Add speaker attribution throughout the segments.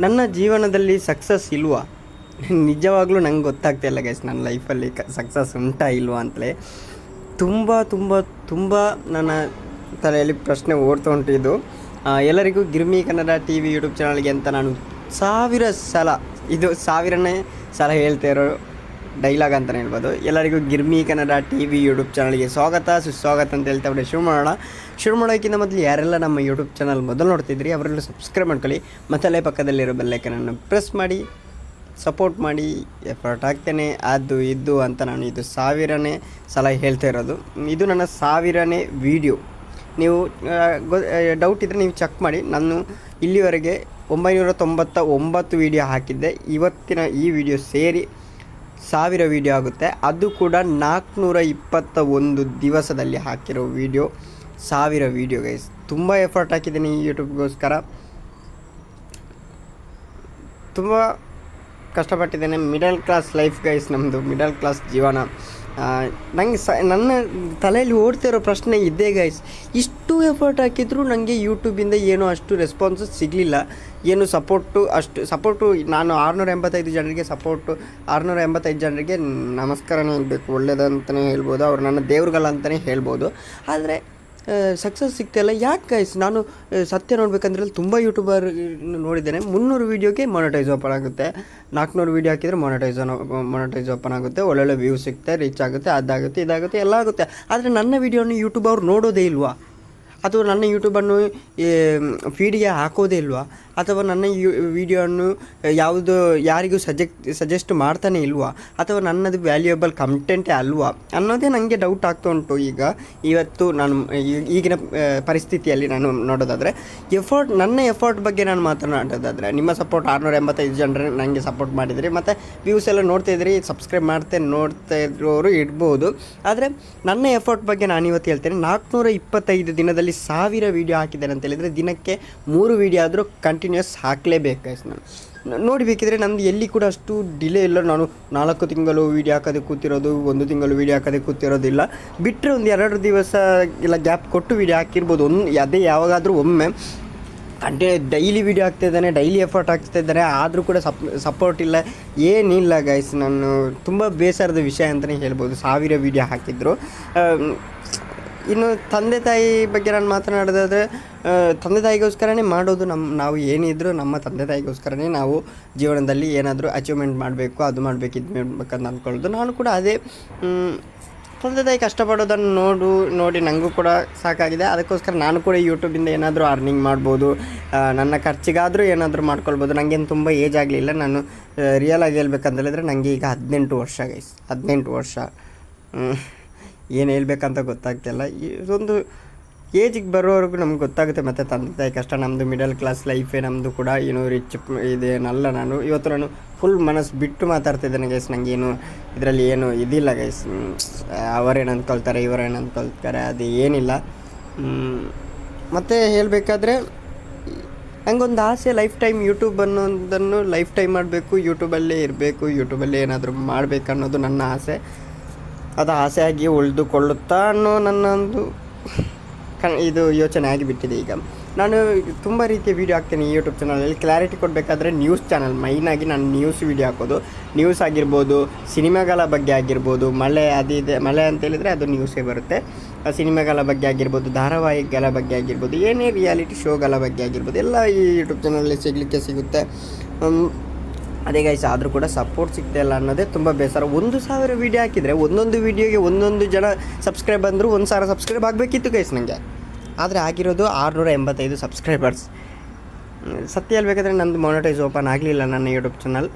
Speaker 1: ನನ್ನ ಜೀವನದಲ್ಲಿ ಸಕ್ಸಸ್ ಇಲ್ವಾ? ನಿಜವಾಗ್ಲೂ ನಂಗೆ ಗೊತ್ತಾಗ್ತಾಯಿಲ್ಲ ಗೈಸ್, ನನ್ನ ಲೈಫಲ್ಲಿ ಸಕ್ಸಸ್ ಉಂಟಾ ಇಲ್ವಾ ಅಂತಲೇ. ತುಂಬ ತುಂಬ ತುಂಬ ನನ್ನ ತಲೆಯಲ್ಲಿ ಪ್ರಶ್ನೆ ಓಡ್ತಾ ಉಂಟಿದ್ದು. ಎಲ್ಲರಿಗೂ ಗಿರ್ಮಿ ಕನ್ನಡ TV ಯೂಟ್ಯೂಬ್ ಚಾನಲ್ಗೆ ಅಂತ ನಾನು 1000 ಸಲ, ಇದು 1000ನೇ ಸಲ ಹೇಳ್ತಾ ಇರೋ ಡೈಲಾಗ್ ಅಂತಲೇ ಹೇಳ್ಬೋದು. ಎಲ್ಲರಿಗೂ ಗಿರ್ಮಿ ಕನ್ನಡ TV ಯೂಟ್ಯೂಬ್ ಚಾನಲ್ಗೆ ಸ್ವಾಗತ ಸುಸ್ವಾಗತ ಅಂತ ಹೇಳ್ತಾ ಬಿಟ್ಟು ಶುರು ಮಾಡೋಕ್ಕಿಂತ ಮೊದಲು ಯಾರೆಲ್ಲ ನಮ್ಮ ಯೂಟ್ಯೂಬ್ ಚಾನಲ್ ಮೊದಲು ನೋಡ್ತಿದ್ರಿ ಅವರೆಲ್ಲ ಸಬ್ಸ್ಕ್ರೈಬ್ ಮಾಡ್ಕೊಳ್ಳಿ, ಮತ್ತಲ್ಲೇ ಪಕ್ಕದಲ್ಲಿರೋ ಬೆಲ್ಲೈಕನನ್ನು ಪ್ರೆಸ್ ಮಾಡಿ ಸಪೋರ್ಟ್ ಮಾಡಿ. ಎಫರ್ಟ್ ಆಗ್ತೇನೆ ಅದು ಇದು ಅಂತ ನಾನು ಇದು 1000ನೇ ಸಲ ಹೇಳ್ತಾ ಇರೋದು. ಇದು ನನ್ನ 1000ನೇ ವೀಡಿಯೋ. ನೀವು ಡೌಟ್ ಇದ್ದರೆ ನೀವು ಚೆಕ್ ಮಾಡಿ. ನಾನು ಇಲ್ಲಿವರೆಗೆ 999 ವೀಡಿಯೋ ಹಾಕಿದ್ದೆ. ಇವತ್ತಿನ ಈ ವಿಡಿಯೋ ಸೇರಿ 1000 ವೀಡಿಯೋ ಆಗುತ್ತೆ. ಅದು ಕೂಡ 421 ದಿವಸದಲ್ಲಿ ಹಾಕಿರೋ ವೀಡಿಯೋ 1000 ವೀಡಿಯೋ ಗೈಸ್. ತುಂಬ ಎಫರ್ಟ್ ಹಾಕಿದ್ದೀನಿ ಈ ಯೂಟ್ಯೂಬ್ಗೋಸ್ಕರ, ತುಂಬ ಕಷ್ಟಪಟ್ಟಿದ್ದೇನೆ. ಮಿಡಲ್ ಕ್ಲಾಸ್ ಲೈಫ್ ಗೈಸ್, ನಮ್ಮದು ಮಿಡಲ್ ಕ್ಲಾಸ್ ಜೀವನ. ನನಗೆ ನನ್ನ ತಲೆಯಲ್ಲಿ ಓಡ್ತಿರೋ ಪ್ರಶ್ನೆ ಇದ್ದೇ ಗೈಸ್, ಇಷ್ಟು ಎಫರ್ಟ್ ಹಾಕಿದರೂ ನನಗೆ ಯೂಟ್ಯೂಬಿಂದ ಏನೂ ಅಷ್ಟು ರೆಸ್ಪಾನ್ಸಸ್ ಸಿಗಲಿಲ್ಲ, ಏನು ಸಪೋರ್ಟು ನಾನು 685 ಜನರಿಗೆ 685 ಜನರಿಗೆ ನಮಸ್ಕಾರನೇ ಹೇಳಬೇಕು, ಒಳ್ಳೆಯದಂತಲೇ ಹೇಳ್ಬೋದು, ಅವ್ರು ನನ್ನ ದೇವ್ರುಗಳಂತಲೇ ಹೇಳ್ಬೋದು. ಆದರೆ ಸಕ್ಸಸ್ ಸಿಗ್ತಾಯಿಲ್ಲ ಯಾಕೆ ಗೈಸ್? ನಾನು ಸತ್ಯ ನೋಡಬೇಕಂದ್ರೆ ತುಂಬ ಯೂಟ್ಯೂಬರ್ ನೋಡಿದ್ದೇನೆ, 300 ವೀಡಿಯೋಗೆ ಮೊನೆಟೈಸ್ ಓಪನ್ ಆಗುತ್ತೆ, 400 ವೀಡಿಯೋ ಹಾಕಿದರೆ ಮೊನೆಟೈಸ್ ಓಪನ್ ಆಗುತ್ತೆ, ಒಳ್ಳೊಳ್ಳೆ ವ್ಯೂ ಸಿಗುತ್ತೆ, ರೀಚ್ ಆಗುತ್ತೆ, ಅದಾಗುತ್ತೆ ಇದಾಗುತ್ತೆ ಎಲ್ಲ ಆಗುತ್ತೆ. ಆದರೆ ನನ್ನ ವೀಡಿಯೋನ ಯೂಟ್ಯೂಬ್ ಅವ್ರು ನೋಡೋದೇ ಇಲ್ವಾ? ಅಥವಾ ನನ್ನ ಯೂಟ್ಯೂಬನ್ನು ಫೀಡಿಗೆ ಹಾಕೋದೇ ಇಲ್ವಾ? ಅಥವಾ ನನ್ನ ವೀಡಿಯೋವನ್ನು ಯಾರಿಗೂ ಸಜೆಸ್ಟ್ ಮಾಡ್ತಾನೆ ಇಲ್ವಾ? ಅಥವಾ ನನ್ನದು ವ್ಯಾಲ್ಯೂಯಬಲ್ ಕಂಟೆಂಟೇ ಅಲ್ವಾ ಅನ್ನೋದೇ ನನಗೆ ಡೌಟ್ ಆಗ್ತಾ ಉಂಟು. ಇವತ್ತು ನಾನು ಈಗಿನ ಪರಿಸ್ಥಿತಿಯಲ್ಲಿ ನಾನು ನೋಡೋದಾದರೆ ನನ್ನ ಎಫರ್ಟ್ ಬಗ್ಗೆ ನಾನು ಮಾತನಾಡೋದಾದರೆ, ನಿಮ್ಮ ಸಪೋರ್ಟ್ 685 ಜನರು ನನಗೆ ಸಪೋರ್ಟ್ ಮಾಡಿದಿರಿ, ಮತ್ತು ವ್ಯೂಸ್ ಎಲ್ಲ ನೋಡ್ತಾ ಇದ್ರಿ, ಸಬ್ಸ್ಕ್ರೈಬ್ ನೋಡ್ತಾ ಇರೋರು ಇಡ್ಬೋದು. ಆದರೆ ನನ್ನ ಎಫರ್ಟ್ ಬಗ್ಗೆ ನಾನು ಇವತ್ತು ಹೇಳ್ತೇನೆ. 425 ದಿನದಲ್ಲಿ 1000 ವೀಡಿಯೋ ಹಾಕಿದ್ದೇನೆ ಅಂತ ಹೇಳಿದರೆ ದಿನಕ್ಕೆ 3 ವೀಡಿಯೋ ಆದರೂ ಕಂಟಿನ್ಯೂಸ್ ಹಾಕಲೇಬೇಕು ಗೈಸ್. ನಾನು ನೋಡಬೇಕಿದ್ರೆ ನಂದು ಎಲ್ಲಿ ಕೂಡ ಅಷ್ಟು ಡಿಲೇ ಇಲ್ಲ. ನಾನು 4 ತಿಂಗಳು ವೀಡಿಯೋ ಹಾಕೋದಕ್ಕೆ ಕೂತಿರೋದು, 1 ತಿಂಗಳು ವೀಡಿಯೋ ಹಾಕೋದಕ್ಕೆ ಕೂತಿರೋದಿಲ್ಲ. ಬಿಟ್ಟರೆ ಒಂದು 2 ದಿವಸ ಇಲ್ಲ ಗ್ಯಾಪ್ ಕೊಟ್ಟು ವೀಡಿಯೋ ಹಾಕಿರ್ಬೋದು. ಅದೇ ಯಾವಾಗಾದರೂ ಒಮ್ಮೆ. ಡೈಲಿ ವೀಡಿಯೋ ಹಾಕ್ತಿದ್ದಾನೆ, ಡೈಲಿ ಎಫರ್ಟ್ ಹಾಕ್ತಿದ್ದಾನೆ, ಆದರೂ ಕೂಡ ಸಪೋರ್ಟ್ ಇಲ್ಲ, ಏನಿಲ್ಲ ಗೈಸ್. ನಾನು ತುಂಬ ಬೇಸರದ ವಿಷಯ ಅಂತಲೇ ಹೇಳ್ಬೋದು. 1000 ವೀಡಿಯೋ ಹಾಕಿದ್ರು. ಇನ್ನು ತಂದೆ ತಾಯಿ ಬಗ್ಗೆ ನಾನು ಮಾತನಾಡೋದಾದರೆ, ತಂದೆ ತಾಯಿಗೋಸ್ಕರನೇ ಮಾಡೋದು. ನಾವು ಏನಿದ್ರು ನಮ್ಮ ತಂದೆ ತಾಯಿಗೋಸ್ಕರನೇ ನಾವು ಜೀವನದಲ್ಲಿ ಏನಾದರೂ ಅಚೀವ್ಮೆಂಟ್ ಮಾಡಬೇಕು, ಅದು ಮಾಡಬೇಕು, ಇದು ಮಾಡಬೇಕಂತ ಅಂದ್ಕೊಳ್ಳೋದು. ನಾನು ಕೂಡ ಅದೇ ತಂದೆ ತಾಯಿ ಕಷ್ಟಪಡೋದನ್ನು ನೋಡಿ ನನಗೂ ಕೂಡ ಸಾಕಾಗಿದೆ. ಅದಕ್ಕೋಸ್ಕರ ನಾನು ಕೂಡ ಯೂಟ್ಯೂಬಿಂದ ಏನಾದರೂ ಅರ್ನಿಂಗ್ ಮಾಡ್ಬೋದು, ನನ್ನ ಖರ್ಚಿಗಾದರೂ ಏನಾದರೂ ಮಾಡ್ಕೊಳ್ಬೋದು. ನನಗೇನು ತುಂಬ ಏಜ್ ಆಗಲಿಲ್ಲ. ನಾನು ರಿಯಲಾಗಿ ಹೇಳ್ಬೇಕಂತ ಹೇಳಿದ್ರೆ ನನಗೆ ಈಗ 18 ವರ್ಷ ಗೈಸ್, 18 ವರ್ಷ. ಏನು ಹೇಳ್ಬೇಕಂತ ಗೊತ್ತಾಗ್ತಿಲ್ಲ. ಇದೊಂದು ಏಜಿಗೆ ಬರೋವರೆಗೂ ನಮ್ಗೆ ಗೊತ್ತಾಗುತ್ತೆ ಮತ್ತು ತಂದೆ ತಾಯಿ ಕಷ್ಟ. ನಮ್ಮದು ಮಿಡಲ್ ಕ್ಲಾಸ್ ಲೈಫೇ ನಮ್ಮದು ಕೂಡ, ಏನು ರಿಚ್ ಇದೇನಲ್ಲ. ನಾನು ಫುಲ್ ಮನಸ್ಸು ಬಿಟ್ಟು ಮಾತಾಡ್ತಿದ್ದೇನೆ ಗೈಸ್. ನನಗೇನು ಇದರಲ್ಲಿ ಏನು ಇದಿಲ್ಲ ಗೈಸ್. ಅವರೇನು ಅಂದ್ಕೊಳ್ತಾರೆ, ಇವರೇನು ಅಂದ್ಕೊಳ್ತಾರೆ, ಅದು ಏನಿಲ್ಲ. ಮತ್ತು ಹೇಳಬೇಕಾದ್ರೆ ನನಗೊಂದು ಆಸೆ, ಲೈಫ್ ಟೈಮ್ ಯೂಟ್ಯೂಬ್ ಅನ್ನೋದನ್ನು ಲೈಫ್ ಟೈಮ್ ಮಾಡಬೇಕು, ಯೂಟ್ಯೂಬಲ್ಲೇ ಇರಬೇಕು, ಯೂಟ್ಯೂಬಲ್ಲೇ ಏನಾದರೂ ಮಾಡಬೇಕು ಅನ್ನೋದು ನನ್ನ ಆಸೆ. ಅದು ಆಸೆಯಾಗಿ ಉಳಿದುಕೊಳ್ಳುತ್ತಾ ಅನ್ನೋ ನನ್ನೊಂದು ಇದು ಯೋಚನೆ ಆಗಿಬಿಟ್ಟಿದೆ. ಈಗ ನಾನು ತುಂಬ ರೀತಿಯ ವೀಡಿಯೋ ಹಾಕ್ತೀನಿ ಈ ಯೂಟ್ಯೂಬ್ ಚಾನಲಲ್ಲಿ. ಕ್ಲಾರಿಟಿ ಕೊಡಬೇಕಾದ್ರೆ ನ್ಯೂಸ್ ಚಾನಲ್, ಮೈನಾಗಿ ನಾನು ನ್ಯೂಸ್ ವೀಡಿಯೋ ಹಾಕೋದು. ನ್ಯೂಸ್ ಆಗಿರ್ಬೋದು, ಸಿನಿಮಾಗಳ ಬಗ್ಗೆ ಆಗಿರ್ಬೋದು, ಮಳೆ ಅಂತೇಳಿದರೆ ಅದು ನ್ಯೂಸೇ ಬರುತ್ತೆ. ಸಿನಿಮಾಗಳ ಬಗ್ಗೆ ಆಗಿರ್ಬೋದು, ಧಾರಾವಾಹಿಗಳ ಬಗ್ಗೆ ಆಗಿರ್ಬೋದು, ಏನೇ ರಿಯಾಲಿಟಿ ಶೋಗಳ ಬಗ್ಗೆ ಆಗಿರ್ಬೋದು, ಎಲ್ಲ ಈ ಯೂಟ್ಯೂಬ್ ಚಾನಲಲ್ಲಿ ಸಿಗುತ್ತೆ. ಅದೇ ಗೈಸ್, ಆದರೂ ಕೂಡ ಸಪೋರ್ಟ್ ಸಿಗ್ತಾಯಿಲ್ಲ ಅನ್ನೋದೇ ತುಂಬ ಬೇಸರ. 1000 ವೀಡಿಯೋ ಹಾಕಿದರೆ ಒಂದೊಂದು ವೀಡಿಯೋಗೆ 1 ಜನ ಸಬ್ಸ್ಕ್ರೈಬ್ ಅಂದರು 1000 ಸಬ್ಸ್ಕ್ರೈಬ್ ಆಗಬೇಕಿತ್ತು ಗೈಸ್ ನನಗೆ. ಆದರೆ ಆಗಿರೋದು 685 ಸಬ್ಸ್ಕ್ರೈಬರ್ಸ್. ಸತ್ಯ ಹೇಳ್ಬೇಕಾದ್ರೆ ನಂದು ಮೊನೆಟೈಸ್ ಓಪನ್ ಆಗಲಿಲ್ಲ ನನ್ನ ಯೂಟ್ಯೂಬ್ ಚಾನಲ್.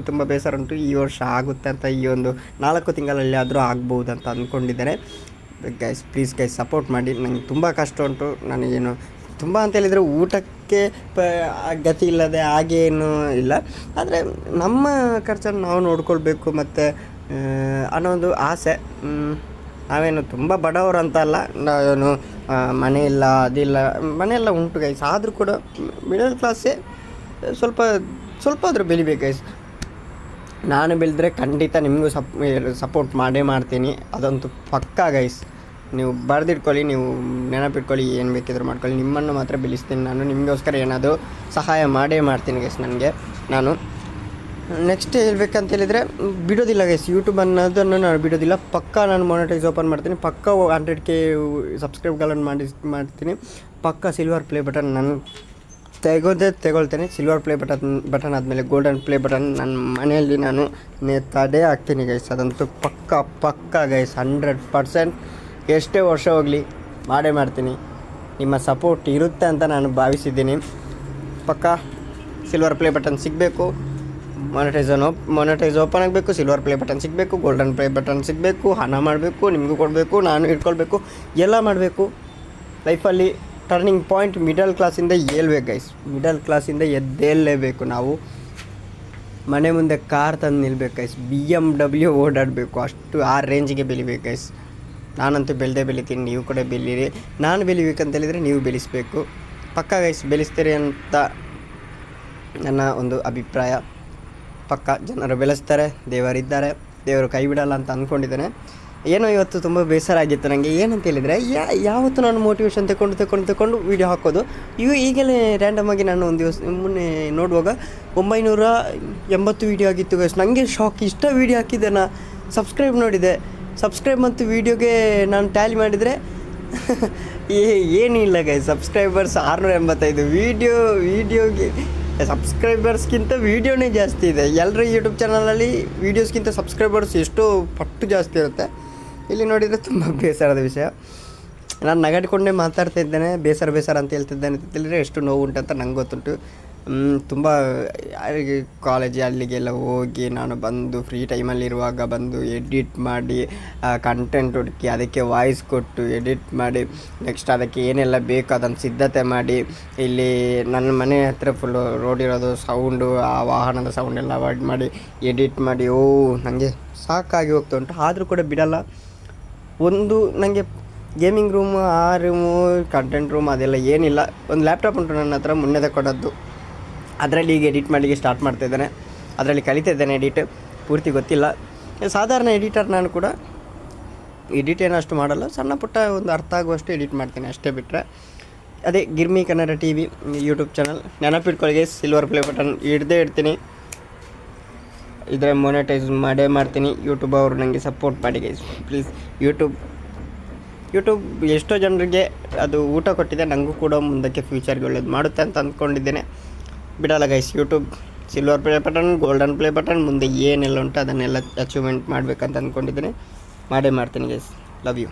Speaker 1: ತುಂಬ ಬೇಸರ ಉಂಟು. ಈ ವರ್ಷ ಆಗುತ್ತೆ ಅಂತ, ಈ ಒಂದು 4 ತಿಂಗಳಲ್ಲಿ ಆದರೂ ಆಗ್ಬೋದು ಅಂತ ಅಂದ್ಕೊಂಡಿದ್ದೇನೆ ಗೈಸ್. ಪ್ಲೀಸ್ ಗೈಸ್ ಸಪೋರ್ಟ್ ಮಾಡಿ. ನನಗೆ ತುಂಬ ಕಷ್ಟ ಉಂಟು. ನನಗೇನು ತುಂಬ ಅಂತ ಹೇಳಿದರೆ ಊಟಕ್ಕೆ ಗತಿ ಇಲ್ಲದೆ ಹಾಗೇನೂ ಇಲ್ಲ. ಆದರೆ ನಮ್ಮ ಖರ್ಚನ್ನು ನಾವು ನೋಡ್ಕೊಳ್ಬೇಕು ಮತ್ತು ಅನ್ನೋದು ಆಸೆ. ನಾವೇನು ತುಂಬ ಬಡವರು ಅಂತ ಅಲ್ಲ, ನಾವೇನು ಮನೆ ಇಲ್ಲ ಅದಿಲ್ಲ, ಮನೆಯೆಲ್ಲ ಉಂಟು ಗೈಸ್. ಆದರೂ ಕೂಡ ಮಿಡಲ್ ಕ್ಲಾಸೇ ಸ್ವಲ್ಪ ಆದರೂ ಬೆಳಿಬೇಕು ಗೈಸ್. ನಾನು ಬೆಳೆದ್ರೆ ಖಂಡಿತ ನಿಮಗೂ ಸಪೋರ್ಟ್ ಮಾಡೇ ಮಾಡ್ತೀನಿ, ಅದಂತೂ ಪಕ್ಕಾ ಗೈಸ್. ನೀವು ಬರೆದಿಟ್ಕೊಳ್ಳಿ, ನೀವು ನೆನಪಿಟ್ಕೊಳ್ಳಿ, ಏನು ಬೇಕಿದ್ರು ಮಾಡ್ಕೊಳ್ಳಿ. ನಿಮ್ಮನ್ನು ಮಾತ್ರ ಬೆಳೆಸ್ತೀನಿ ನಾನು. ನಿಮಗೋಸ್ಕರ ಏನಾದರೂ ಸಹಾಯ ಮಾಡೇ ಮಾಡ್ತೀನಿ ಗೈಸ್. ನಾನು ನೆಕ್ಸ್ಟ್ ಹೇಳ್ಬೇಕಂತ ಹೇಳಿದರೆ ಬಿಡೋದಿಲ್ಲ ಗೈಸ್. ಯೂಟ್ಯೂಬ್ ಅನ್ನೋದನ್ನು ನಾನು ಬಿಡೋದಿಲ್ಲ. ಪಕ್ಕಾ ನಾನು ಮಾನಿಟೈಸ್ ಓಪನ್ ಮಾಡ್ತೀನಿ. ಪಕ್ಕಾ 100K ಸಬ್ಸ್ಕ್ರೈಬ್ಗಳನ್ನು ಮಾಡ್ತೀನಿ. ಪಕ್ಕಾ ಸಿಲ್ವರ್ ಪ್ಲೇ ಬಟನ್ ನಾನು ತಗೊಳ್ತೇನೆ. ಸಿಲ್ವರ್ ಪ್ಲೇ ಬಟನ್ ಆದಮೇಲೆ ಗೋಲ್ಡನ್ ಪ್ಲೇ ಬಟನ್ ನನ್ನ ಮನೆಯಲ್ಲಿ ನಾನು ತಡೆ ಹಾಕ್ತೀನಿ ಗೈಸ್. ಅದಂತೂ ಪಕ್ಕಾ ಗೈಸ್, 100%. ಎಷ್ಟೇ ವರ್ಷ ಹೋಗಲಿ ಮಾಡೇ ಮಾಡ್ತೀನಿ. ನಿಮ್ಮ ಸಪೋರ್ಟ್ ಇರುತ್ತೆ ಅಂತ ನಾನು ಭಾವಿಸಿದ್ದೀನಿ. ಪಕ್ಕಾ ಸಿಲ್ವರ್ ಪ್ಲೇ ಬಟನ್ ಸಿಗಬೇಕು, ಮಾನಿಟೈಸ್ ಓಪನ್ ಆಗಬೇಕು, ಸಿಲ್ವರ್ ಪ್ಲೇ ಬಟನ್ ಸಿಗಬೇಕು, ಗೋಲ್ಡನ್ ಪ್ಲೇ ಬಟನ್ ಸಿಗಬೇಕು, ಹಣ ಮಾಡಬೇಕು, ನಿಮಗೂ ಕೊಡಬೇಕು, ನಾನು ಇಟ್ಕೊಳ್ಬೇಕು, ಎಲ್ಲ ಮಾಡಬೇಕು. ಲೈಫಲ್ಲಿ ಟರ್ನಿಂಗ್ ಪಾಯಿಂಟ್ ಮಿಡಲ್ ಕ್ಲಾಸಿಂದ ಏಳ್ಬೇಕು ಗೈಸ್. ಮಿಡಲ್ ಕ್ಲಾಸಿಂದ ಎದ್ದೇಳಲೇಬೇಕು ನಾವು. ಮನೆ ಮುಂದೆ ಕಾರ್ ತಂದು ನಿಲ್ಬೇಕು ಗೈಸ್. BMW ಓಡಾಡಬೇಕು. ಅಷ್ಟು ಆ ರೇಂಜಿಗೆ ಬೆಳಿಬೇಕು ಗೈಸ್. ನಾನಂತೂ ಬೆಳಿತೀನಿ, ನೀವು ಕೂಡ ಬೆಳೀರಿ. ನಾನು ಬೆಳಿಬೇಕಂತ ಹೇಳಿದರೆ ನೀವು ಬೆಳೆಸಬೇಕು. ಪಕ್ಕಾ ಗೈಸ್, ಬೆಳೆಸ್ತೀರಿ ಅಂತ ನನ್ನ ಒಂದು ಅಭಿಪ್ರಾಯ. ಪಕ್ಕ ಜನರು ಬೆಳೆಸ್ತಾರೆ, ದೇವರಿದ್ದಾರೆ, ದೇವರು ಕೈ ಬಿಡಲ್ಲ ಅಂತ ಅಂದ್ಕೊಂಡಿದ್ದೇನೆ. ಏನೋ ಇವತ್ತು ತುಂಬ ಬೇಸರ ಆಗಿತ್ತು ನನಗೆ. ಏನಂತ ಹೇಳಿದರೆ ಯಾವತ್ತು ನಾನು ಮೋಟಿವೇಶನ್ ತಗೊಂಡು ವೀಡಿಯೋ ಹಾಕೋದು. ಈಗಲೇ ರ್ಯಾಂಡಮಾಗಿ ನಾನು ಒಂದು ದಿವಸ ಮೊನ್ನೆ ನೋಡುವಾಗ 980 ವೀಡಿಯೋ ಆಗಿತ್ತು ಗೈಸ್. ನನಗೆ ಶಾಕ್. ಇಷ್ಟ ವೀಡಿಯೋ ಹಾಕಿದ್ದೇನೆ, ಸಬ್ಸ್ಕ್ರೈಬ್ ನೋಡಿದೆ. ಸಬ್ಸ್ಕ್ರೈಬ್ ಮತ್ತು ವೀಡಿಯೋಗೆ ನಾನು ಟ್ಯಾಲಿ ಮಾಡಿದರೆ ಏನಿಲ್ಲ ಗೈಸ್. ಸಬ್ಸ್ಕ್ರೈಬರ್ಸ್ 685, ವೀಡಿಯೋಗೆ ಸಬ್ಸ್ಕ್ರೈಬರ್ಸ್ಗಿಂತ ವೀಡಿಯೋನೇ ಜಾಸ್ತಿ ಇದೆ. ಎಲ್ಲರ ಯೂಟ್ಯೂಬ್ ಚಾನಲಲ್ಲಿ ವೀಡಿಯೋಸ್ಗಿಂತ ಸಬ್ಸ್ಕ್ರೈಬರ್ಸ್ ಎಷ್ಟೋ ಪಟ್ಟು ಜಾಸ್ತಿ ಇರುತ್ತೆ. ಇಲ್ಲಿ ನೋಡಿದರೆ ತುಂಬ ಬೇಸರದ ವಿಷಯ. ನಾನು ನಗಾಡಿಕೊಂಡೇ ಮಾತಾಡ್ತಾ ಇದ್ದೇನೆ. ಬೇಸರ ಅಂತ ಹೇಳ್ತಿದ್ದೇನೆ ಅಂತ ಹೇಳಿದರೆ ಎಷ್ಟು ನೋವು ಉಂಟಂತ ನಂಗೆ ಗೊತ್ತುಂಟು. ತುಂಬ ಕಾಲೇಜ್ ಅಲ್ಲಿಗೆಲ್ಲ ಹೋಗಿ ನಾನು ಬಂದು ಫ್ರೀ ಟೈಮಲ್ಲಿರುವಾಗ ಬಂದು ಎಡಿಟ್ ಮಾಡಿ ಕಂಟೆಂಟ್ ಹುಡುಕಿ ಅದಕ್ಕೆ ವಾಯ್ಸ್ ಕೊಟ್ಟು ಎಡಿಟ್ ಮಾಡಿ ನೆಕ್ಸ್ಟ್ ಅದಕ್ಕೆ ಏನೆಲ್ಲ ಬೇಕು ಅದನ್ನು ಸಿದ್ಧತೆ ಮಾಡಿ ಇಲ್ಲಿ ನನ್ನ ಮನೆ ಹತ್ತಿರ ಫುಲ್ಲು ರೋಡ್ ಇರೋದು, ಸೌಂಡು, ಆ ವಾಹನದ ಸೌಂಡೆಲ್ಲ ಅವಾಯ್ಡ್ ಮಾಡಿ ಎಡಿಟ್ ಮಾಡಿ ನನಗೆ ಸಾಕಾಗಿ ಹೋಗ್ತಾ ಉಂಟು. ಆದರೂ ಕೂಡ ಬಿಡಲ್ಲ. ಒಂದು ನನಗೆ ಗೇಮಿಂಗ್ ರೂಮು, ಆ ರೂಮು, ಕಂಟೆಂಟ್ ರೂಮ್ ಅದೆಲ್ಲ ಏನಿಲ್ಲ. ಒಂದು ಲ್ಯಾಪ್ಟಾಪ್ ಉಂಟು ನನ್ನ ಹತ್ರ, ಮೊನ್ನೆ ತಗೊಂಡದ್ದು. ಅದರಲ್ಲಿ ಈಗ ಎಡಿಟ್ ಮಾಡಲಿಕ್ಕೆ ಸ್ಟಾರ್ಟ್ ಮಾಡ್ತಾಯಿದ್ದೇನೆ. ಅದರಲ್ಲಿ ಕಲಿತಿದ್ದೇನೆ. ಎಡಿಟ್ ಪೂರ್ತಿ ಗೊತ್ತಿಲ್ಲ. ಸಾಧಾರಣ ಎಡಿಟರ್ ನಾನು ಕೂಡ. ಎಡಿಟ್ ಏನೋ ಅಷ್ಟು ಮಾಡಲ್ಲ, ಸಣ್ಣ ಪುಟ್ಟ ಒಂದು ಅರ್ಥ ಆಗುವಷ್ಟು ಎಡಿಟ್ ಮಾಡ್ತೀನಿ ಅಷ್ಟೇ. ಬಿಟ್ಟರೆ ಅದೇ Girmi Kannada TV YouTube channel. ನೆನಪಿಟ್ಕೊಳ್ಳಿ, ಸಿಲ್ವರ್ ಪ್ಲೇ ಬಟನ್ ಹಿಡ್ದೇ ಇಡ್ತೀನಿ. ಇದರ ಮೊನೆಟೈಸ್ ಮಾಡೇ ಮಾಡ್ತೀನಿ. ಯೂಟ್ಯೂಬ್ ಅವರು ನನಗೆ ಸಪೋರ್ಟ್ ಮಾಡಿ ಗೈಸ್ ಪ್ಲೀಸ್. ಯೂಟ್ಯೂಬ್ ಎಷ್ಟೋ ಜನರಿಗೆ ಅದು ಊಟ ಕೊಟ್ಟಿದೆ, ನನಗೂ ಕೂಡ ಮುಂದಕ್ಕೆ ಫ್ಯೂಚರ್ಗೆ ಒಳ್ಳೇದು ಮಾಡುತ್ತೆ ಅಂತ ಅಂದ್ಕೊಂಡಿದ್ದೇನೆ. ಬಿಡಲ್ಲ guys. YouTube silver play button, golden play button, ಮುಂದೆ ಏನೆಲ್ಲ ಉಂಟು ಅದನ್ನೆಲ್ಲ ಅಚೀವ್ಮೆಂಟ್ ಮಾಡಬೇಕಂತ ಅಂದ್ಕೊಂಡಿದ್ದೀನಿ. ಮಾಡೇ ಮಾಡ್ತೀನಿ ಗೈಸ್. Love you.